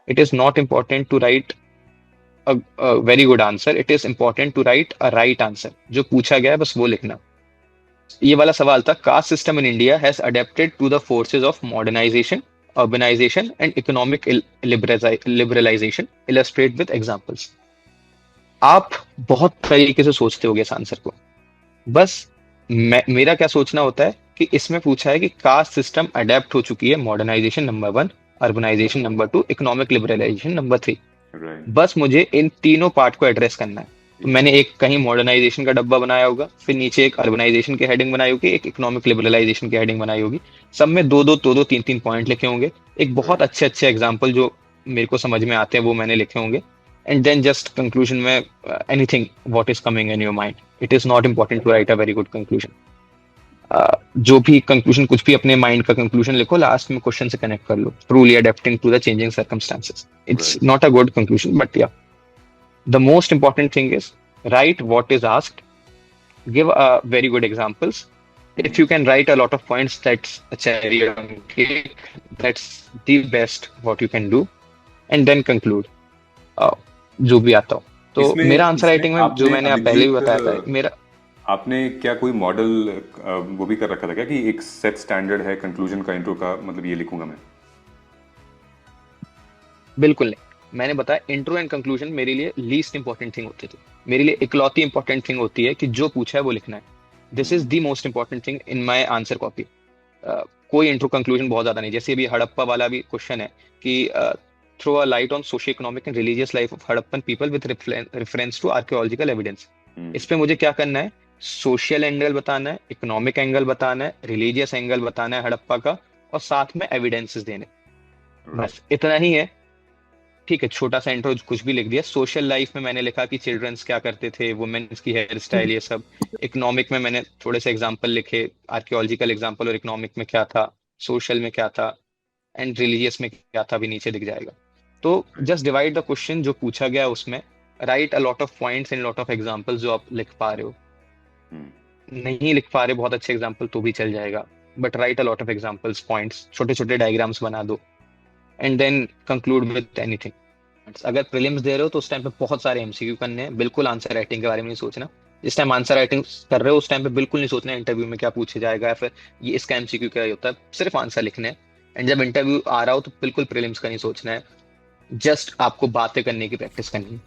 It is not important to write a very good answer, it is important to write a right answer. जो पूछा गया है बस वो लिखना। ये वाला सवाल था, caste system in India has adapted to the forces of modernisation, urbanisation and economic liberalisation, illustrate with examples. आप बहुत तरीके से सोचते होगे इस आंसर को। बस मेरा क्या सोचना होता है कि इसमें पूछा है कि कास्ट सिस्टम अडेप्ट हो चुकी है, modernisation number one, urbanisation number two, economic liberalisation number three. Right. बस मुझे इन तीनों पार्ट को एड्रेस करना है। तो मैंने एक कहीं मॉडर्नाइजेशन का डब्बा बनाया होगा, फिर नीचे एक अर्बनाइजेशन की हेडिंग बनाई होगी, एक इकोनॉमिक लिबरलाइजेशन की हेडिंग बनाई होगी। सब में दो दो तीन तीन पॉइंट लिखे होंगे। एक बहुत राइट। अच्छे अच्छे एग्जाम्पल जो मेरे को समझ में आते हैं वो मैंने लिखे होंगे। एंड देन जस्ट कंक्लूजन में anything what is coming in your mind. It is not important to write a very good conclusion. जो भी कंक्लूजन, कुछ भी अपने माइंड का कंक्लूजन लिखो, लास्ट में क्वेश्चन से कनेक्ट कर लो, truly adapting to the changing circumstances. It's right. Not a good conclusion but yeah, the most important thing is write what is asked, give very good examples. If you can write a lot of points, that's a cherry on cake. That's the best what you can do, and then conclude जो भी आता हो। तो इसमें मेरा answer इसमें writing में जो आपने मैंने आप पहले भी अभिजीत, बताया था मेरा। आपने क्या कोई मॉडल वो भी कर रखा था क्या कि एक सेट स्टैंडर्ड है कंक्लूजन का, इंट्रो का, मतलब ये लिखूंगा मैं? बिल्कुल नहीं, मैंने बताया इंट्रो एंड कंक्लूजन मेरे लिए लीस्ट इंपॉर्टेंट थिंग होती थी। मेरे लिए इकलौती इंपॉर्टेंट थिंग होती है कि जो पूछा है वो लिखना है। This is the most important thing in my answer copy. कोई इंट्रो कंक्लूजन बहुत ज्यादा नहीं। जैसे अभी हड़प्पा वाला भी क्वेश्चन है कि throw a light on socio economic and religious life of Harappan people with reference to archaeological evidence. Hmm. इस पे मुझे क्या करना है? सोशल एंगल बताना है, इकोनॉमिक एंगल बताना है, रिलीजियस एंगल बताना है हड़प्पा का, और साथ में एविडेंसेस देने। राइट। बस इतना ही है। ठीक है, छोटा सा इंट्रो कुछ भी लिख दिया। सोशल लाइफ में मैंने लिखा कि चिल्ड्रंस क्या करते थे, वुमेन्स की हेयर स्टाइल, ये सब। इकोनॉमिक में मैंने थोड़े से एग्जांपल लिखे, आर्कियोलॉजिकल एग्जांपल, और इकोनॉमिक में क्या था, सोशल में क्या था, एंड रिलीजियस में क्या था भी नीचे दिख जाएगा। तो जस्ट डिवाइड द क्वेश्चन जो पूछा गया उसमें, right a lot of points and lot of examples जो आप लिख पा रहे हो। हम्म। नहीं लिख पा रहे बहुत अच्छे एग्जांपल तो भी चल जाएगा, but write a lot of examples, points, छोटे छोटे डायग्राम्स बना दो, and then conclude with anything. अगर प्रीलिम्स दे रहे हो तो उस टाइम पे बहुत सारे एमसीक्यू करने हैं, बिल्कुल आंसर राइटिंग के बारे में नहीं सोचना। जिस टाइम आंसर राइटिंग कर रहे हो उस टाइम पे बिल्कुल नहीं सोचना इंटरव्यू में क्या पूछा जाएगा, या फिर ये इसका एमसीक्यू क्या होता है। सिर्फ आंसर लिखने हैं। एंड जब इंटरव्यू आ रहा हो तो बिल्कुल प्रीलिम्स का नहीं सोचना है। जस्ट आपको बातें करने की प्रैक्टिस करनी है।